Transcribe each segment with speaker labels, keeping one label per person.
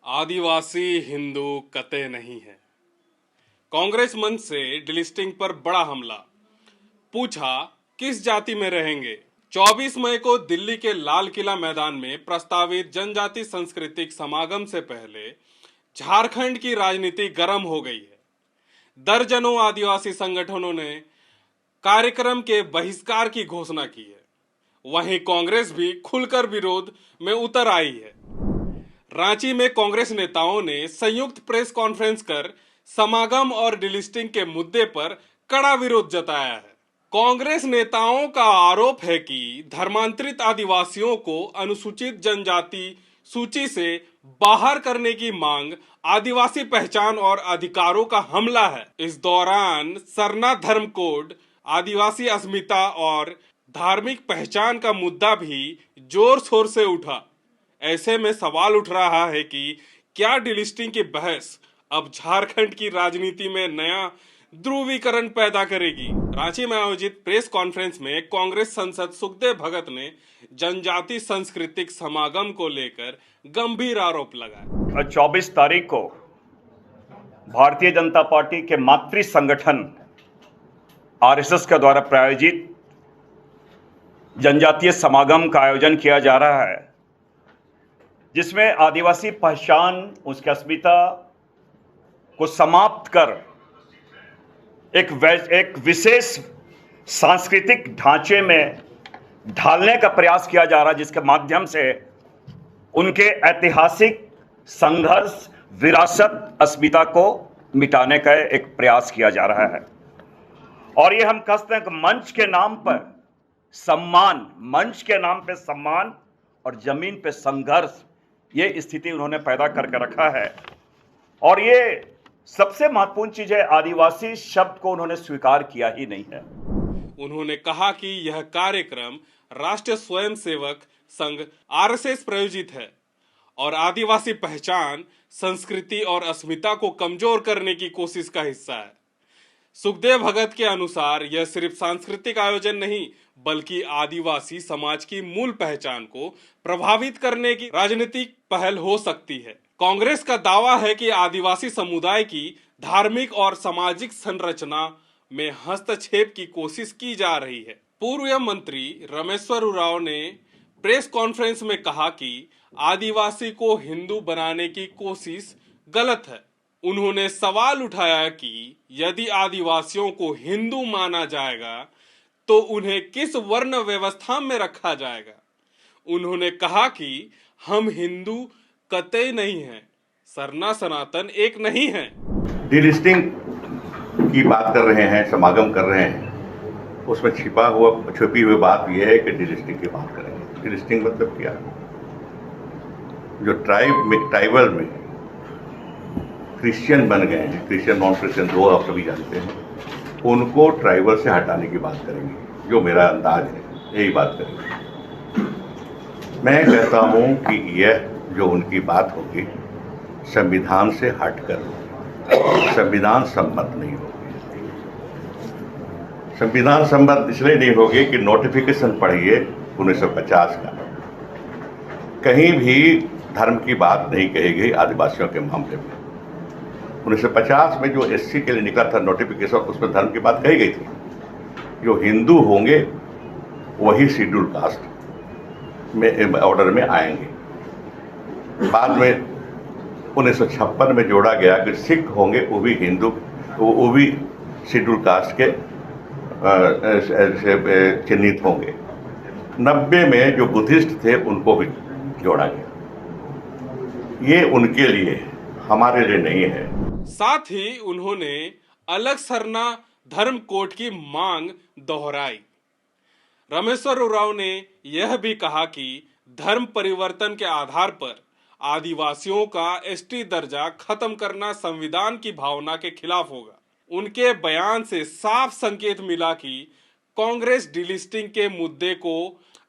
Speaker 1: आदिवासी हिंदू कतई नहीं है। कांग्रेस मंच से डिलिस्टिंग पर बड़ा हमला। पूछा, किस जाति में रहेंगे। 24 मई को दिल्ली के लाल किला मैदान में प्रस्तावित जनजाति सांस्कृतिक समागम से पहले झारखंड की राजनीति गर्म हो गई है। दर्जनों आदिवासी संगठनों ने कार्यक्रम के बहिष्कार की घोषणा की है। वहीं कांग्रेस भी खुलकर विरोध में उतर आई है। रांची में कांग्रेस नेताओं ने संयुक्त प्रेस कॉन्फ्रेंस कर समागम और डिलिस्टिंग के मुद्दे पर कड़ा विरोध जताया है। कांग्रेस नेताओं का आरोप है कि धर्मांतरित आदिवासियों को अनुसूचित जनजाति सूची से बाहर करने की मांग आदिवासी पहचान और अधिकारों का हमला है। इस दौरान सरना धर्म कोड, आदिवासी अस्मिता और धार्मिक पहचान का मुद्दा भी जोर शोर से उठा। ऐसे में सवाल उठ रहा है कि क्या डिलिस्टिंग की बहस अब झारखंड की राजनीति में नया ध्रुवीकरण पैदा करेगी। रांची में आयोजित प्रेस कॉन्फ्रेंस में कांग्रेस सांसद सुखदेव भगत ने जनजाति सांस्कृतिक समागम को लेकर गंभीर आरोप लगाए।
Speaker 2: 24 तारीख को भारतीय जनता पार्टी के मातृ संगठन आरएसएस के द्वारा प्रायोजित जनजातीय समागम का आयोजन किया जा रहा है, जिसमें आदिवासी पहचान, उसकी अस्मिता को समाप्त कर एक विशेष सांस्कृतिक ढांचे में ढालने का प्रयास किया जा रहा है, जिसके माध्यम से उनके ऐतिहासिक संघर्ष, विरासत, अस्मिता को मिटाने का एक प्रयास किया जा रहा है। और ये हम कहते हैं कि मंच के नाम पर सम्मान, मंच के नाम पे सम्मान और जमीन पे संघर्ष, ये स्थिति उन्होंने पैदा करके रखा है। और ये सबसे महत्वपूर्ण चीज है, आदिवासी शब्द को उन्होंने स्वीकार किया ही नहीं है।
Speaker 1: उन्होंने कहा कि यह कार्यक्रम राष्ट्रीय स्वयंसेवक संघ आरएसएस प्रायोजित है और आदिवासी पहचान, संस्कृति और अस्मिता को कमजोर करने की कोशिश का हिस्सा है। सुखदेव भगत के अनुसार यह सिर्फ सांस्कृतिक आयोजन नहीं, बल्कि आदिवासी समाज की मूल पहचान को प्रभावित करने की राजनीतिक पहल हो सकती है। कांग्रेस का दावा है कि आदिवासी समुदाय की धार्मिक और सामाजिक संरचना में हस्तक्षेप की कोशिश की जा रही है। पूर्व मंत्री रामेश्वर उरांव ने प्रेस कॉन्फ्रेंस में कहा कि आदिवासी को हिंदू बनाने की कोशिश गलत है। उन्होंने सवाल उठाया कि यदि आदिवासियों को हिंदू माना जाएगा तो उन्हें किस वर्ण व्यवस्था में रखा जाएगा। उन्होंने कहा कि हम हिंदू कतई नहीं हैं, सरना सनातन एक नहीं है।
Speaker 3: डिलिस्टिंग की बात कर रहे हैं, समागम कर रहे हैं, उसमें छुपी हुई बात यह है कि डिलिस्टिंग की बात करेंगे। डिलिस्टिंग मतलब क्या? जो ट्राइबल में क्रिश्चियन बन गए हैं, क्रिश्चियन नॉन क्रिश्चियन दो आप सभी जानते हैं, उनको ट्राइबल से हटाने की बात करेंगे। जो मेरा अंदाज है, यही बात करेंगे। मैं कहता हूं कि यह जो उनकी बात होगी संविधान से हटकर संविधान सम्मत नहीं होगी। संविधान सम्मत इसलिए नहीं होगी कि नोटिफिकेशन पढ़िए 1950 का, कहीं भी धर्म की बात नहीं कही गई आदिवासियों के मामले में। 1950 में जो एससी के लिए निकला था नोटिफिकेशन, उसमें धर्म की बात कही गई थी। जो हिंदू होंगे वही शेड्यूल कास्ट में ऑर्डर में आएंगे। बाद में 1956 में जोड़ा गया कि सिख होंगे वो भी हिंदू, वो भी शेड्यूल कास्ट के चिन्हित होंगे। 90 में जो बुद्धिस्ट थे उनको भी जोड़ा गया। ये उनके लिए, हमारे लिए नहीं है।
Speaker 1: साथ ही उन्होंने अलग सरना धर्म कोड की मांग दोहराई। रामेश्वर उरांव ने यह भी कहा कि धर्म परिवर्तन के आधार पर आदिवासियों का एसटी दर्जा खत्म करना संविधान की भावना के खिलाफ होगा। उनके बयान से साफ संकेत मिला कि कांग्रेस डिलिस्टिंग के मुद्दे को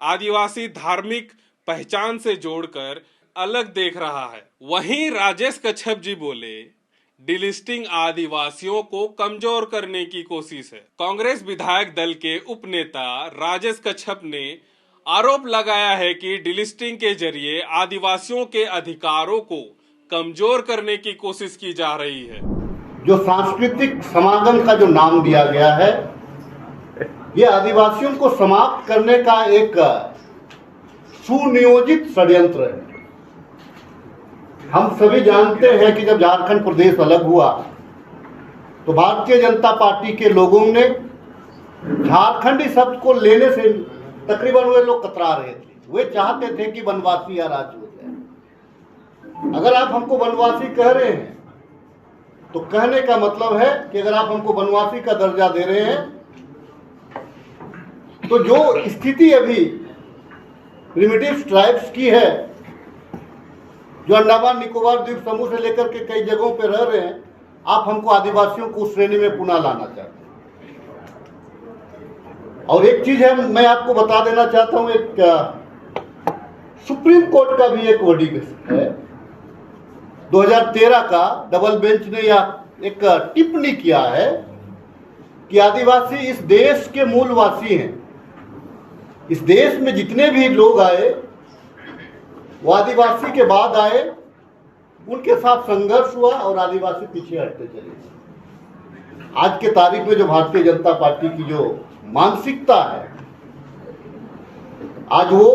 Speaker 1: आदिवासी धार्मिक पहचान से जोड़कर अलग देख रहा है। वहीं राजेश कच्छप जी बोले, डिलिस्टिंग आदिवासियों को कमजोर करने की कोशिश है। कांग्रेस विधायक दल के उपनेता राजेश कच्छप ने आरोप लगाया है कि डिलिस्टिंग के जरिए आदिवासियों के अधिकारों को कमजोर करने की कोशिश की जा रही है।
Speaker 4: जो सांस्कृतिक समागम का जो नाम दिया गया है, यह आदिवासियों को समाप्त करने का एक सुनियोजित षड्यंत्र है। हम सभी जानते हैं कि जब झारखंड प्रदेश अलग हुआ तो भारतीय जनता पार्टी के लोगों ने झारखंडी शब्द को लेने से तकरीबन वे लोग कतरा रहे थे। वे चाहते थे कि वनवासी या राज्य हो जाए। अगर आप हमको वनवासी कह रहे हैं तो कहने का मतलब है कि अगर आप हमको वनवासी का दर्जा दे रहे हैं तो जो स्थिति अभी प्रिमिटिव ट्राइब्स की है, जो अंडमान निकोबार द्वीप समूह से लेकर के कई जगहों पे रह रहे हैं, आप हमको आदिवासियों को उस श्रेणी में पुनः लाना चाहते हैं। और एक चीज है, मैं आपको बता देना चाहता हूं, एक सुप्रीम कोर्ट का भी एक वर्डिक्ट है 2013 का। डबल बेंच ने यह एक टिप्पणी किया है कि आदिवासी इस देश के मूलवासी हैं। इस देश में जितने भी लोग आए वो आदिवासी के बाद आए, उनके साथ संघर्ष हुआ और आदिवासी पीछे हटते चले। आज के तारीख में जो भारतीय जनता पार्टी की जो मानसिकता है, आज वो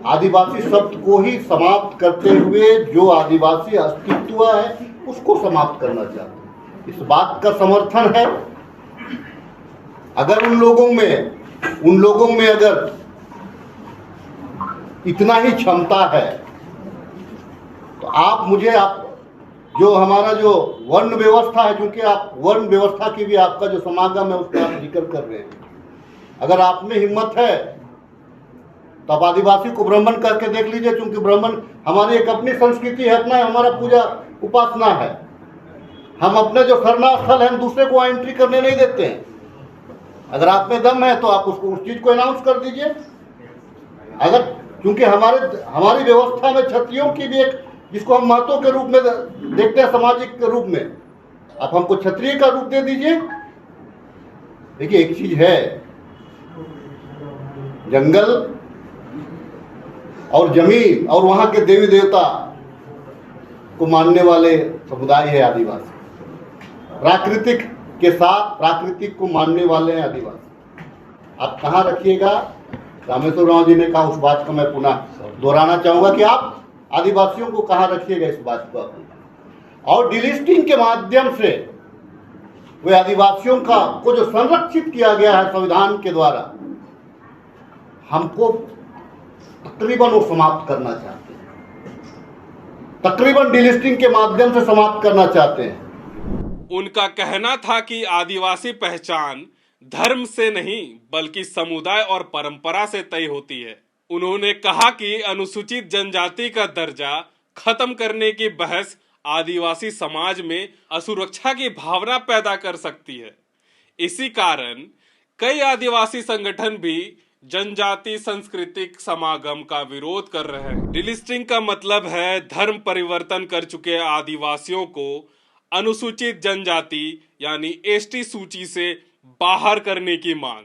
Speaker 4: आदिवासी शब्द को ही समाप्त करते हुए जो आदिवासी अस्तित्व है उसको समाप्त करना चाहते हैं। इस बात का समर्थन है। अगर उन लोगों में अगर इतना ही क्षमता है तो आप जो हमारा जो वर्ण व्यवस्था है, क्योंकि आप वर्ण व्यवस्था की भी आपका जो समागम है उसका आप जिक्र कर रहे हैं, अगर आप में हिम्मत है तो आप आदिवासी को ब्राह्मण करके देख लीजिए। क्योंकि ब्राह्मण हमारी एक अपनी संस्कृति है, अपना हमारा पूजा उपासना है। हम अपने जो शरणा स्थल है हम दूसरे को एंट्री करने नहीं देते हैं। अगर आप में दम है तो आप उसको उस चीज को अनाउंस कर दीजिए। अगर क्योंकि हमारी व्यवस्था में क्षत्रियों की भी एक, जिसको हम महत्व के रूप में देखते हैं, सामाजिक के रूप में, आप हमको क्षत्रिय का रूप दे दीजिए। देखिए एक चीज है, जंगल और जमीन और वहां के देवी देवता को मानने वाले समुदाय है आदिवासी। प्राकृतिक के साथ प्राकृतिक को मानने वाले हैं आदिवासी। आप कहाँ रखिएगा, रामेश्वर राव जी ने कहा, उस बात को मैं पुनः दोहराना चाहूंगा कि आप आदिवासियों को कहाँ रखिएगा, इस बात को और डिलिस्टिंग के माध्यम से वे आदिवासियों को जो संरक्षित किया गया है संविधान के द्वारा, हमको तकरीबन वो समाप्त करना चाहते हैं। तकरीबन डिलिस्टिंग के माध्यम से समाप्त करना चाहते हैं।
Speaker 1: उनका कहना था कि आदिवासी पहचान धर्म से नहीं बल्कि समुदाय और परंपरा से तय होती है। उन्होंने कहा कि अनुसूचित जनजाति का दर्जा खत्म करने की बहस आदिवासी समाज में असुरक्षा की भावना पैदा कर सकती है। इसी कारण कई आदिवासी संगठन भी जनजाति सांस्कृतिक समागम का विरोध कर रहे हैं। डिलिस्टिंग का मतलब है धर्म परिवर्तन कर चुके आदिवासियों को अनुसूचित जनजाति यानी एसटी सूची से बाहर करने की मांग।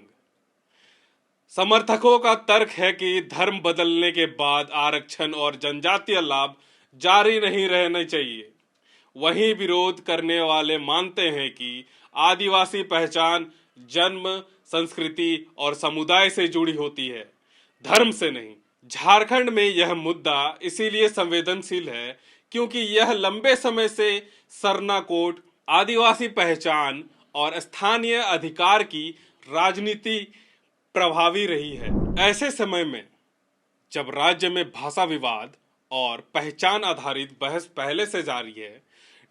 Speaker 1: समर्थकों का तर्क है कि धर्म बदलने के बाद आरक्षण और जनजातीय लाभ जारी नहीं रहने चाहिए। वहीं विरोध करने वाले मानते हैं कि आदिवासी पहचान जन्म, संस्कृति और समुदाय से जुड़ी होती है, धर्म से नहीं। झारखंड में यह मुद्दा इसीलिए संवेदनशील है क्योंकि यह लंबे समय से सरना कोड, आदिवासी पहचान और स्थानीय अधिकार की राजनीति प्रभावी रही है। ऐसे समय में जब राज्य में भाषा विवाद और पहचान आधारित बहस पहले से जारी है,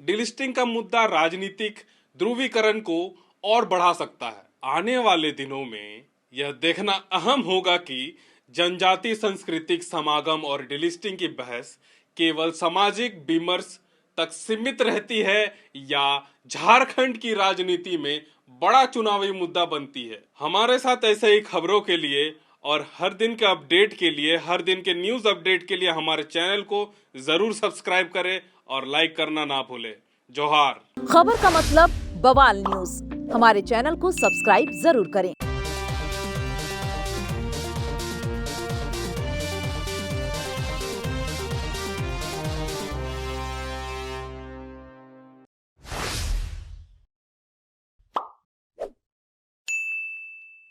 Speaker 1: डिलिस्टिंग का मुद्दा राजनीतिक ध्रुवीकरण को और बढ़ा सकता है। आने वाले दिनों में यह देखना अहम होगा कि जनजाति सांस्कृतिक समागम और डिलिस्टिंग की बहस केवल सामाजिक विमर्श तक सीमित रहती है या झारखंड की राजनीति में बड़ा चुनावी मुद्दा बनती है। हमारे साथ ऐसे ही खबरों के लिए और हर दिन के अपडेट के लिए, हर दिन के न्यूज अपडेट के लिए हमारे चैनल को जरूर सब्सक्राइब करें और लाइक करना ना भूलें। जोहार।
Speaker 5: खबर का मतलब बवाल न्यूज, हमारे चैनल को सब्सक्राइब जरूर करें।